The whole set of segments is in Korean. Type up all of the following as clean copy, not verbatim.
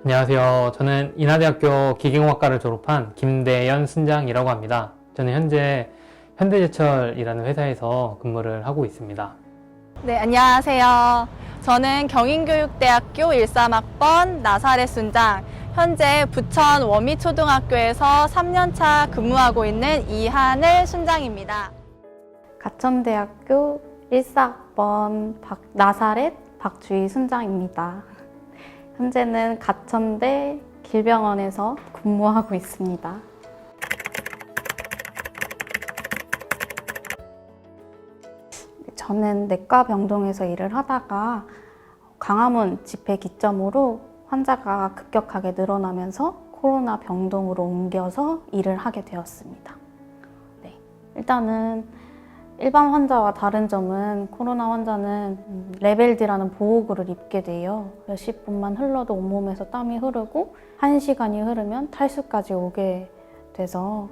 안녕하세요. 저는 인하대학교 기계공학과를 졸업한 김대연 순장이라고 합니다. 저는 현재 현대제철이라는 회사에서 근무를 하고 있습니다. 네, 안녕하세요. 저는 경인교육대학교 13학번 나사렛 순장, 현재 부천 워미초등학교에서 3년차 근무하고 있는 이하늘 순장입니다. 가천대학교 14학번 나사렛 박주희 순장입니다. 현재는 가천대 길병원에서 근무하고 있습니다. 저는 내과 병동에서 일을 하다가 광화문 집회 기점으로 환자가 급격하게 늘어나면서 코로나 병동으로 옮겨서 일을 하게 되었습니다. 네, 일단은 일반 환자와 다른 점은 코로나 환자는 레벨 D라는 보호구를 입게 돼요. 몇십 분만 흘러도 온몸에서 땀이 흐르고 1시간이 흐르면 탈수까지 오게 돼서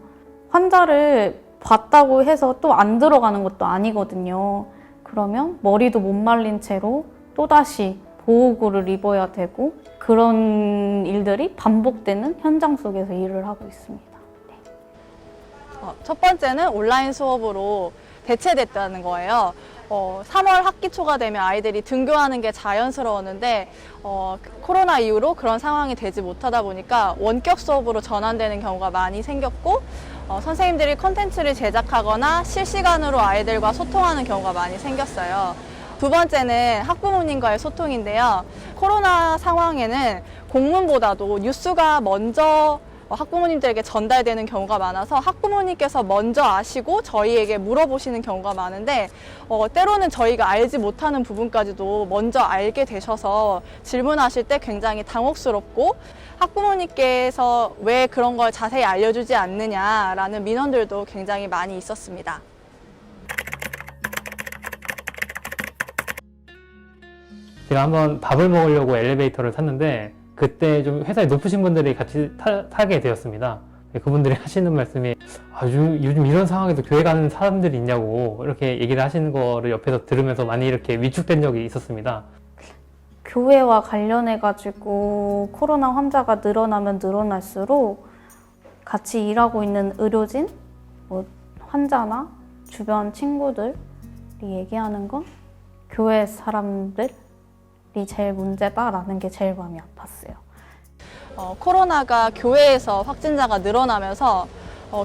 환자를 봤다고 해서 또 안 들어가는 것도 아니거든요. 그러면 머리도 못 말린 채로 또다시 보호구를 입어야 되고 그런 일들이 반복되는 현장 속에서 일을 하고 있습니다. 네. 첫 번째는 온라인 수업으로 대체됐다는 거예요. 3월 학기 초가 되면 아이들이 등교하는 게 자연스러웠는데 코로나 이후로 그런 상황이 되지 못하다 보니까 원격 수업으로 전환되는 경우가 많이 생겼고 선생님들이 콘텐츠를 제작하거나 실시간으로 아이들과 소통하는 경우가 많이 생겼어요. 두 번째는 학부모님과의 소통인데요. 코로나 상황에는 공문보다도 뉴스가 먼저 학부모님들에게 전달되는 경우가 많아서 학부모님께서 먼저 아시고 저희에게 물어보시는 경우가 많은데 때로는 저희가 알지 못하는 부분까지도 먼저 알게 되셔서 질문하실 때 굉장히 당혹스럽고 학부모님께서 왜 그런 걸 자세히 알려주지 않느냐라는 민원들도 굉장히 많이 있었습니다. 제가 한번 밥을 먹으려고 엘리베이터를 탔는데 그때 좀 회사에 높으신 분들이 같이 타게 되었습니다. 그분들이 하시는 말씀이 요즘 이런 상황에서 교회 가는 사람들이 있냐고 이렇게 얘기를 하시는 거를 옆에서 들으면서 많이 이렇게 위축된 적이 있었습니다. 교회와 관련해가지고 코로나 환자가 늘어나면 늘어날수록 같이 일하고 있는 의료진, 환자나 주변 친구들이 얘기하는 건 교회 사람들이 제일 문제다라는 게 제일 마음이 아팠어요. 코로나가 교회에서 확진자가 늘어나면서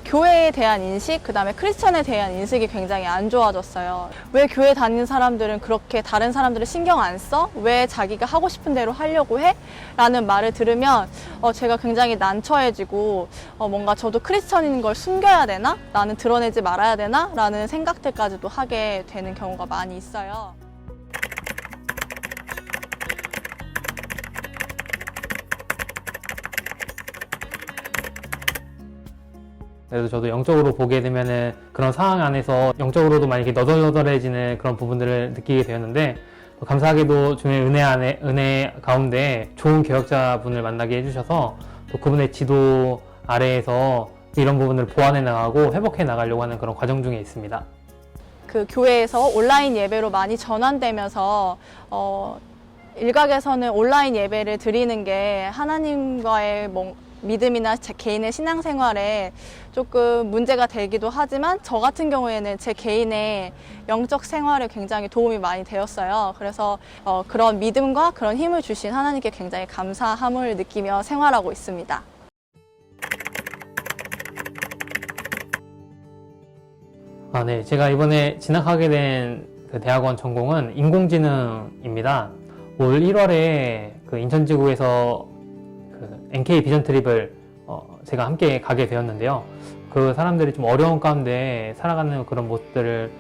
교회에 대한 인식, 그 다음에 크리스천에 대한 인식이 굉장히 안 좋아졌어요. 왜 교회 다니는 사람들은 그렇게 다른 사람들을 신경 안 써? 왜 자기가 하고 싶은 대로 하려고 해? 라는 말을 들으면 제가 굉장히 난처해지고 뭔가 저도 크리스천인 걸 숨겨야 되나? 나는 드러내지 말아야 되나? 라는 생각들까지도 하게 되는 경우가 많이 있어요. 그래서 저도 영적으로 보게 되면은 그런 상황 안에서 영적으로도 많이 이렇게 너덜너덜해지는 그런 부분들을 느끼게 되었는데 감사하게도 주님의 은혜 가운데 좋은 개혁자분을 만나게 해주셔서 또 그분의 지도 아래에서 이런 부분을 보완해 나가고 회복해 나가려고 하는 그런 과정 중에 있습니다. 그 교회에서 온라인 예배로 많이 전환되면서 일각에서는 온라인 예배를 드리는 게 하나님과의 믿음이나 제 개인의 신앙생활에 조금 문제가 되기도 하지만 저 같은 경우에는 제 개인의 영적 생활에 굉장히 도움이 많이 되었어요. 그래서 그런 믿음과 그런 힘을 주신 하나님께 굉장히 감사함을 느끼며 생활하고 있습니다. 네. 제가 이번에 진학하게 된 그 대학원 전공은 인공지능입니다. 올 1월에 그 인천지구에서 그 NK 비전 트립을 제가 함께 가게 되었는데요. 그 사람들이 좀 어려운 가운데 살아가는 그런 모습들을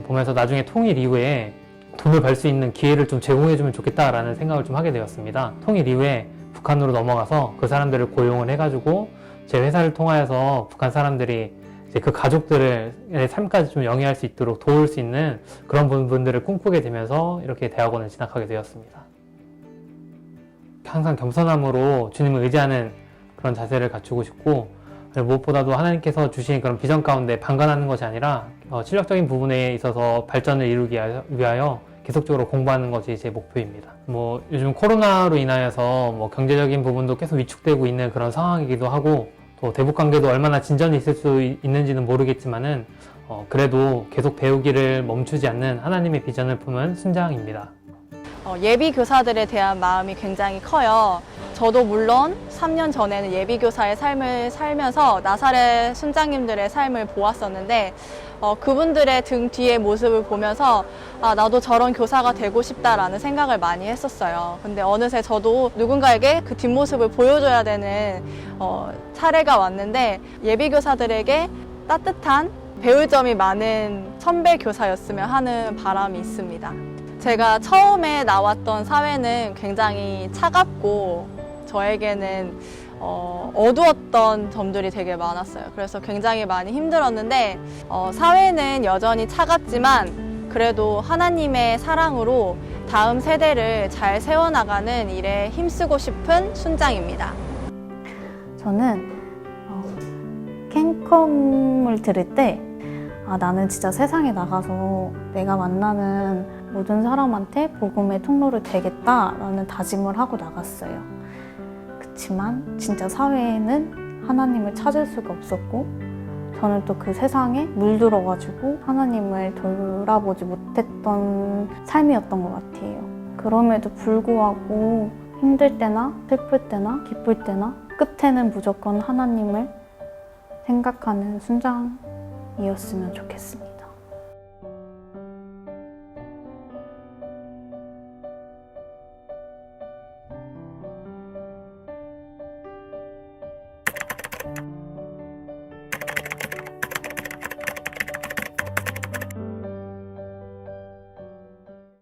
보면서 나중에 통일 이후에 돈을 벌 수 있는 기회를 좀 제공해주면 좋겠다라는 생각을 좀 하게 되었습니다. 통일 이후에 북한으로 넘어가서 그 사람들을 고용을 해가지고 제 회사를 통하여서 북한 사람들이 이제 그 가족들의 삶까지 좀 영위할 수 있도록 도울 수 있는 그런 부분들을 꿈꾸게 되면서 이렇게 대학원을 진학하게 되었습니다. 항상 겸손함으로 주님을 의지하는 그런 자세를 갖추고 싶고 무엇보다도 하나님께서 주신 그런 비전 가운데 방관하는 것이 아니라 실력적인 부분에 있어서 발전을 이루기 위하여 계속적으로 공부하는 것이 제 목표입니다. 뭐 요즘 코로나로 인하여서 뭐 경제적인 부분도 계속 위축되고 있는 그런 상황이기도 하고 또 대북 관계도 얼마나 진전이 있을 수 있는지는 모르겠지만은 그래도 계속 배우기를 멈추지 않는 하나님의 비전을 품은 순장입니다. 예비 교사들에 대한 마음이 굉장히 커요. 저도 물론 3년 전에는 예비 교사의 삶을 살면서 나사렛 순장님들의 삶을 보았었는데 그분들의 등 뒤의 모습을 보면서 나도 저런 교사가 되고 싶다라는 생각을 많이 했었어요. 근데 어느새 저도 누군가에게 그 뒷모습을 보여줘야 되는 차례가 왔는데 예비 교사들에게 따뜻한 배울 점이 많은 선배 교사였으면 하는 바람이 있습니다. 제가 처음에 나왔던 사회는 굉장히 차갑고 저에게는 어두웠던 점들이 되게 많았어요. 그래서 굉장히 많이 힘들었는데 사회는 여전히 차갑지만 그래도 하나님의 사랑으로 다음 세대를 잘 세워나가는 일에 힘쓰고 싶은 순장입니다. 저는 캠컴을 들을 때 나는 진짜 세상에 나가서 내가 만나는 모든 사람한테 복음의 통로를 되겠다라는 다짐을 하고 나갔어요. 그렇지만 진짜 사회에는 하나님을 찾을 수가 없었고 저는 또 그 세상에 물들어가지고 하나님을 돌아보지 못했던 삶이었던 것 같아요. 그럼에도 불구하고 힘들 때나 슬플 때나 기쁠 때나 끝에는 무조건 하나님을 생각하는 순장이었으면 좋겠습니다.